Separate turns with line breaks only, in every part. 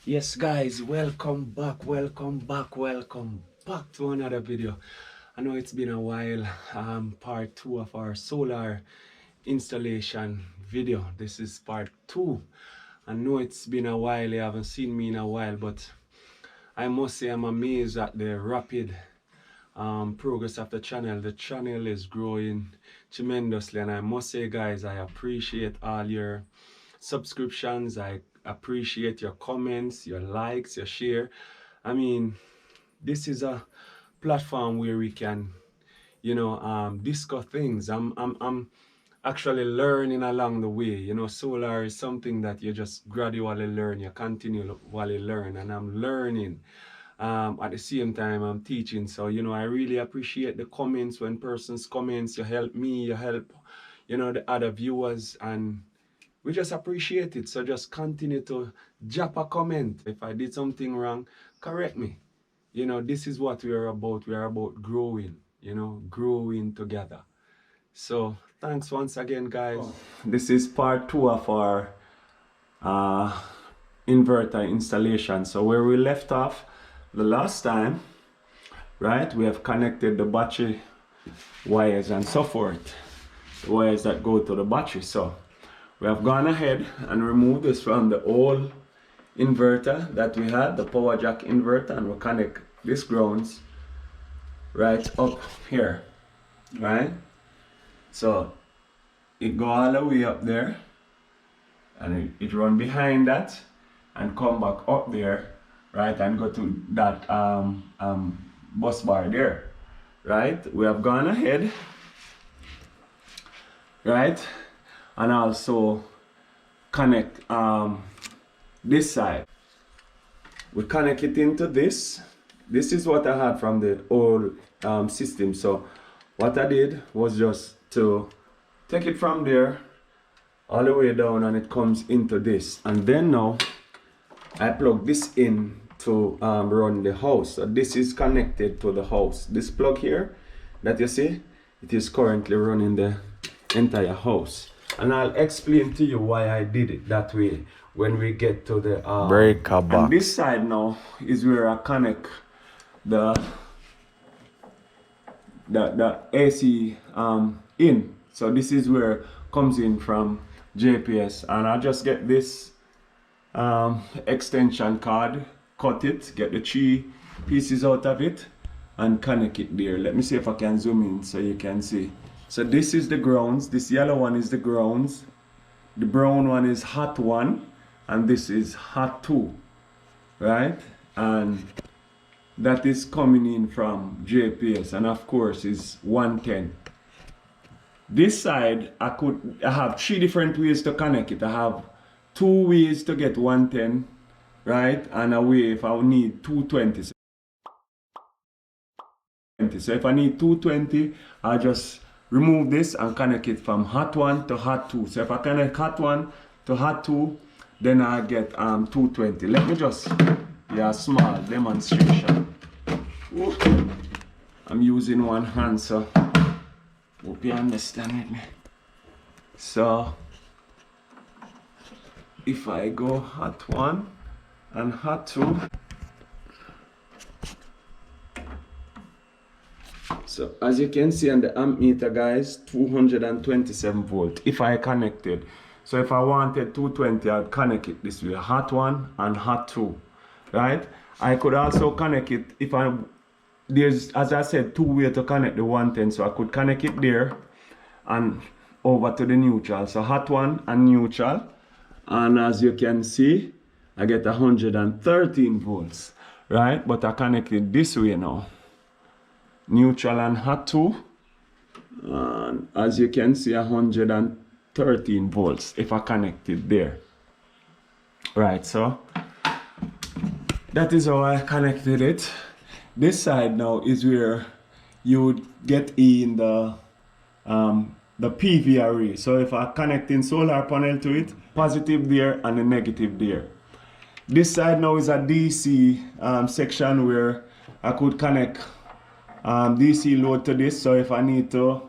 Yes guys, welcome back to another video. I know it's been a while. Part 2 of our solar installation video. This is part 2. I know it's been a while, you haven't seen me in a while, but I must say I'm amazed at the rapid progress of the channel. The channel is growing tremendously, and I must say guys, I appreciate all your subscriptions. I appreciate your comments, your likes, your share. I mean, this is a platform where we can, discuss things. I'm actually learning along the way. Solar is something that you just gradually learn, you continually learn, and I'm learning. At the same time, I'm teaching. So, I really appreciate the comments. When persons comments, you help me, you help, the other viewers, and we just appreciate it. So just continue to drop a comment. If I did something wrong, correct me. This is what we are about. We are about growing, growing together. So thanks once again, guys. This is part 2 of our uh, inverter installation. So where we left off the last time, right, we have connected the battery wires and so forth, the wires that go to the battery. So we have gone ahead and removed this from the old inverter that we had, the power jack inverter, and we connect this grounds right up here, right? So it go all the way up there, and it run behind that and come back up there, right, and go to that bus bar there, right? We have gone ahead, right, and also connect this side. We connect it into this. This is what I had from the old system. So what I did was just to take it from there all the way down, and it comes into this. And then now I plug this in to run the house. So this is connected to the house. This plug here that you see, it is currently running the entire house. And I'll explain to you why I did it that way when we get to the breaker box. And this side now is where I connect the AC in. So this is where comes in from JPS, and I just get this extension cord, cut it, get the 3 pieces out of it, and connect it there. Let me see if I can zoom in so you can see. So this is the grounds. This yellow one is the grounds. The brown one is hot 1, and this is hot 2, right? And that is coming in from JPS, and of course is 110. This side, I have 3 different ways to connect it. I have 2 ways to get 110, right? And a way if I need 220. So if I need 220, I just remove this and connect it from hot 1 to hot 2. So if I connect hot 1 to hot 2, then I get 220. Let me just a small demonstration. Ooh. I'm using one hand, so hope you understand with me. So if I go hot 1 and hot 2, so as you can see on the amp meter, guys, 227 volt if I connected. So if I wanted 220, I'd connect it this way, hot 1 and hot 2, right? I could also connect it if there's, as I said, 2 ways to connect the 110. So I could connect it there and over to the neutral. So hot 1 and neutral, and as you can see, I get 113 volts, right? But I connect it this way now, neutral and hot 2, and as you can see, 113 volts if I connect it there, right? So that is how I connected it. This side now is where you would get in the PV array. So if I connect in solar panel to it, positive there and a negative there. This side now is a DC section where I could connect DC load to this. So if I need to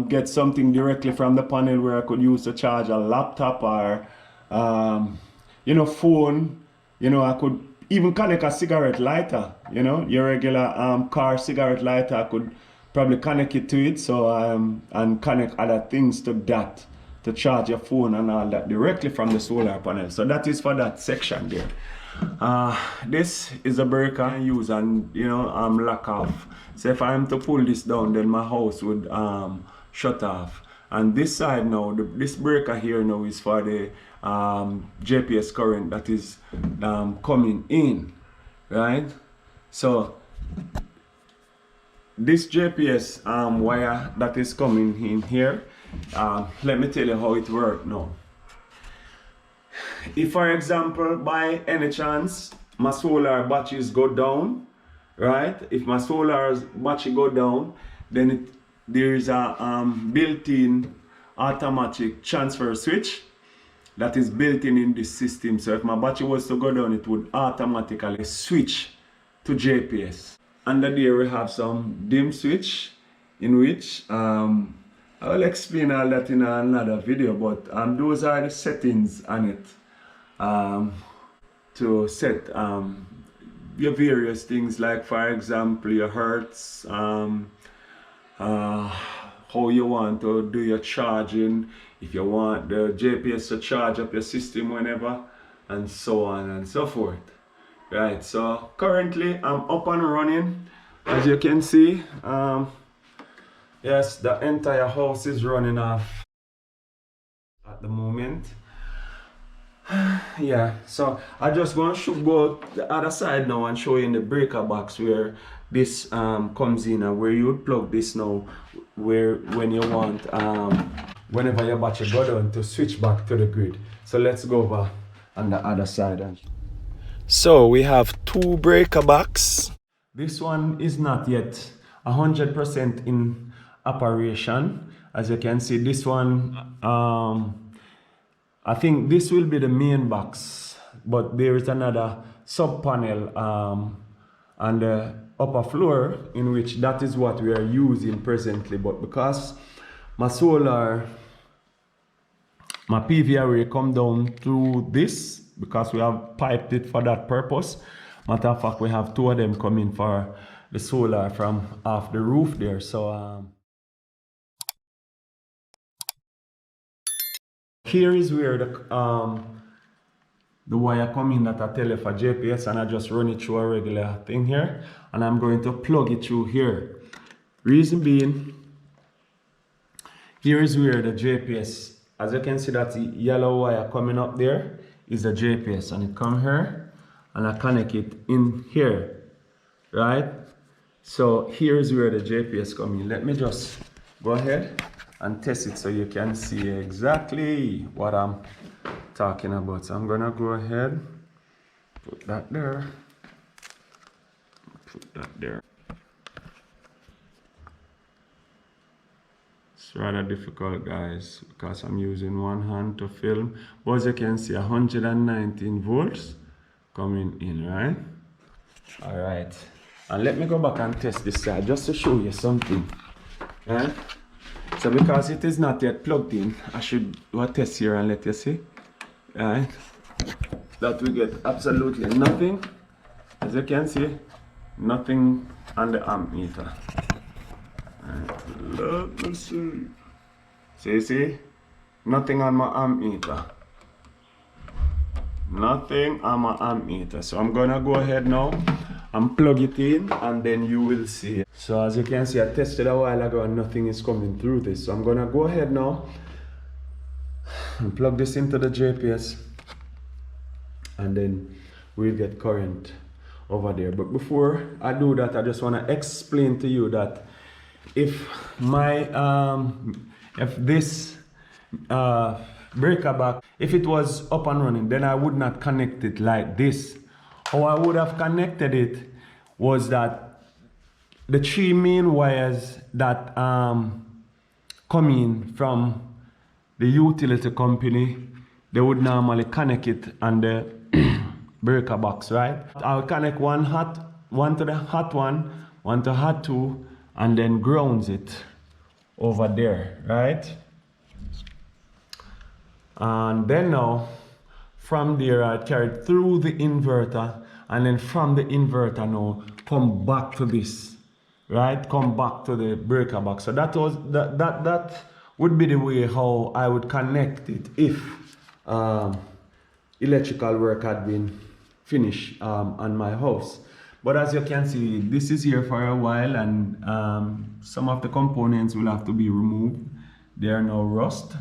get something directly from the panel where I could use to charge a laptop or phone, you know, I could even connect a cigarette lighter, you know, your regular car cigarette lighter. I could probably connect it to it, so and connect other things to that to charge your phone and all that directly from the solar panel. So that is for that section there. This is a breaker I use and, you know, lock off. So if I am to pull this down, then my house would shut off. And this side now, this breaker here now is for the JPS current that is coming in, right? So this JPS wire that is coming in here, let me tell you how it works now. If, for example, by any chance my solar batteries go down, right? If my solar battery go down, then there is a built-in automatic transfer switch that is built in this system. So if my battery was to go down, it would automatically switch to JPS. Under there we have some dim switch in which I will explain all that in another video, but those are the settings on it to set your various things, like for example your hertz, how you want to do your charging, if you want the JPS to charge up your system whenever, and so on and so forth. Right, so currently I'm up and running. As you can see, yes, the entire house is running off at the moment. Yeah, so I just want to go the other side now and show you in the breaker box where this comes in, and where you would plug this now, where when you want whenever your battery go down, to switch back to the grid. So let's go over on the other side. So we have two breaker box. This one is not yet 100% in operation. As you can see, this one I think this will be the main box, but there is another sub panel on the upper floor, in which that is what we are using presently. But because my solar, my PV array come down through this, because we have piped it for that purpose. Matter of fact, we have two of them coming for the solar from off the roof there. So here is where the wire come in that I tell you for JPS, and I just run it through a regular thing here, and I'm going to plug it through here. Reason being, here is where the JPS, as you can see, that yellow wire coming up there is the JPS, and it come here and I connect it in here, right? So here is where the JPS come in. Let me just go ahead and test it so you can see exactly what I'm talking about. So I'm gonna go ahead, put that there, put that there. It's rather difficult, guys, because I'm using one hand to film. But as you can see, 119 volts coming in, right? All right, and let me go back and test this side just to show you something, right? So because it is not yet plugged in, I should do a test here and let you see, right? That we get absolutely nothing. As you can see, nothing on the amp meter. Right, let me see. So you see, nothing on my amp meter. Nothing on my amp meter. So I'm gonna go ahead now and plug it in, and then you will see. So as you can see, I tested a while ago and nothing is coming through this. So I'm gonna go ahead now and plug this into the JPS, and then we'll get current over there. But before I do that, I just wanna explain to you that if my if this breaker back, if it was up and running, then I would not connect it like this. How I would have connected it was that the three main wires that come in from the utility company, they would normally connect it on the breaker box, right? I'll connect one to the hot one to hot two, and then grounds it over there, right? And then now, From there I carried through the inverter, and then from the inverter now come back to this, right? Come back to the breaker box. So that would be the way how I would connect it if electrical work had been finished on my house. But as you can see, this is here for a while, and some of the components will have to be removed. They are now rust.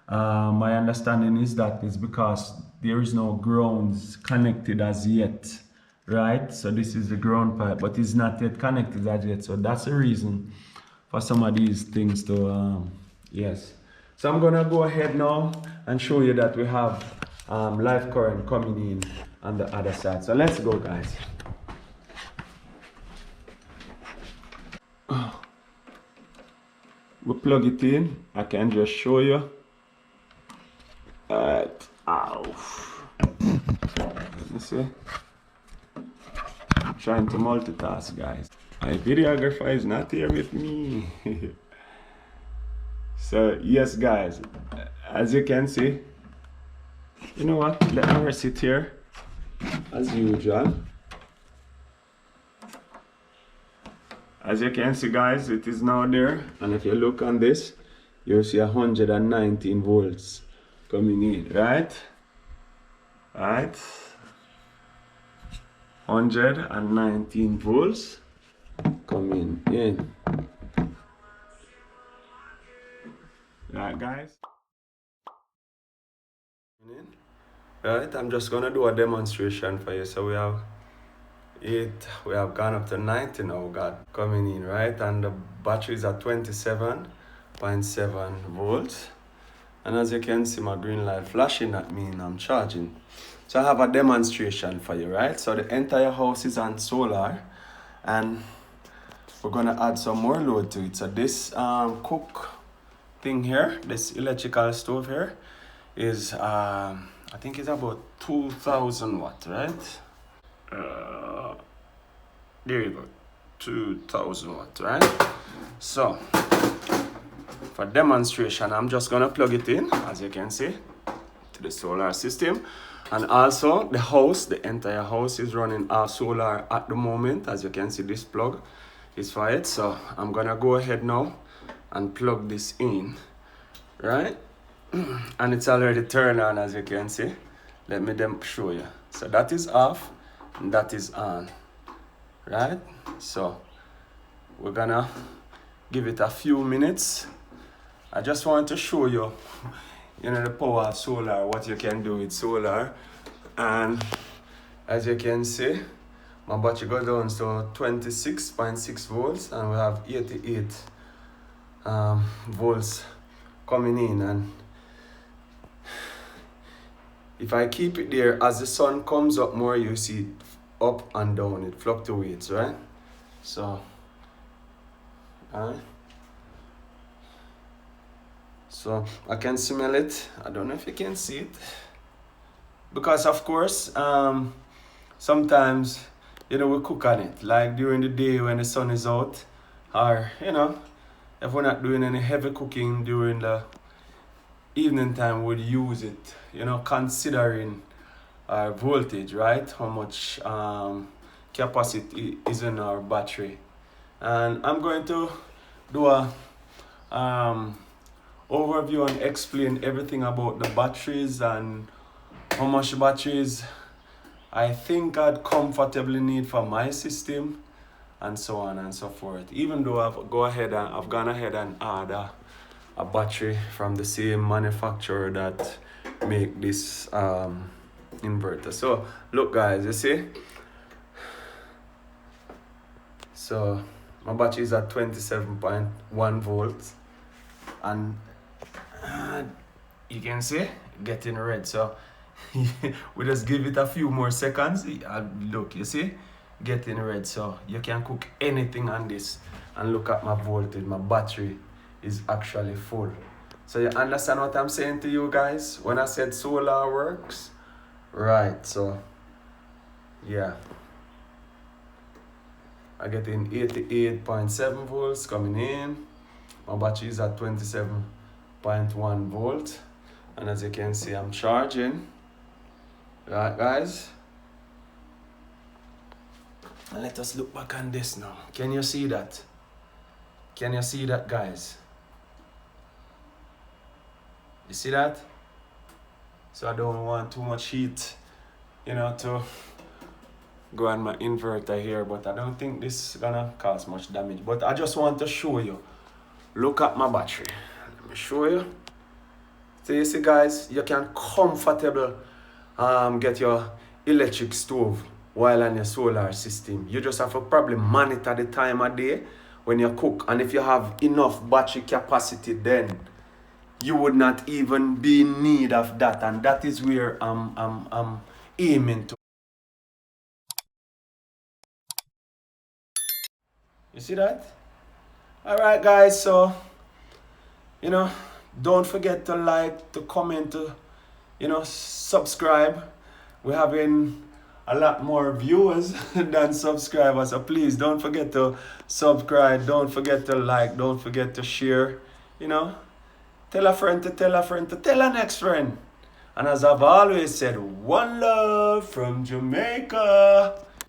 My understanding is that it's because there is no grounds connected as yet, right? So this is the ground pipe, but it's not yet connected as yet. So that's the reason for some of these things to, yes. So I'm gonna go ahead now and show you that we have live current coming in on the other side. So let's go, guys. We plug it in. I can just show you. Alright. Ow. You see? I'm trying to multitask, guys. My videographer is not here with me. So yes, guys, as you can see, you know what? Let me sit here as usual. As you can see, guys, it is now there, and if you look on this, you'll see 119 volts coming in, right? 119 volts coming in. Right, guys? Right, I'm just gonna do a demonstration for you. So we have gone up to 90 now, coming in, right? And the battery is at 27.7 volts. And as you can see, my green light flashing, that means I'm charging. So I have a demonstration for you, right? So the entire house is on solar, and we're gonna add some more load to it. So this cook thing here, this electrical stove here, is I think it's about 2,000 watts, right? There you go, 2,000 watts, right? So for demonstration, I'm just gonna plug it in, as you can see, to the solar system. And also the house, the entire house is running solar at the moment. As you can see, this plug is for it. So I'm gonna go ahead now and plug this in, right? And it's already turned on, as you can see. Let me show you. So that is off and that is on, right? So we're gonna give it a few minutes. I just want to show you, the power of solar, what you can do with solar. And as you can see, my battery goes down to 26.6 volts, and we have 88 volts coming in. And if I keep it there, as the sun comes up more, you see it up and down, it fluctuates, right? So, so I can smell it. I don't know if you can see it, because of course sometimes we cook on it, like during the day when the sun is out, or if we're not doing any heavy cooking during the evening time, we'd use it, considering our voltage, right? How much capacity is in our battery. And I'm going to do a overview and explain everything about the batteries and how much batteries I think I'd comfortably need for my system, and so on and so forth. Even though I've gone ahead and add a battery from the same manufacturer that make this inverter. So look, guys, you see, so my battery is at 27.1 volts, and you can see getting red. So we just give it a few more seconds. Look, you see, getting red. So you can cook anything on this, and look at my voltage. My battery is actually full. So you understand what I'm saying to you guys when I said solar works? Right, so yeah, I get in 88.7 volts coming in. My battery is at 27.1 volts, and as you can see, I'm charging. Right, guys? And let us look back on this now. Can you see that? Can you see that, guys? You see that? So I don't want too much heat, to go on my inverter here, but I don't think this is gonna cause much damage. But I just want to show you. Look at my battery. Let me show you. So you see, guys, you can comfortable get your electric stove while on your solar system. You just have to probably monitor the time of day when you cook, and if you have enough battery capacity, then you would not even be in need of that, and that is where I'm aiming to. You see that? All right, guys. So don't forget to like, to comment, to subscribe. We're having a lot more viewers than subscribers, so please don't forget to subscribe, don't forget to like, don't forget to share. Tell a friend to tell a friend to tell a next friend. And as I've always said, one love from Jamaica.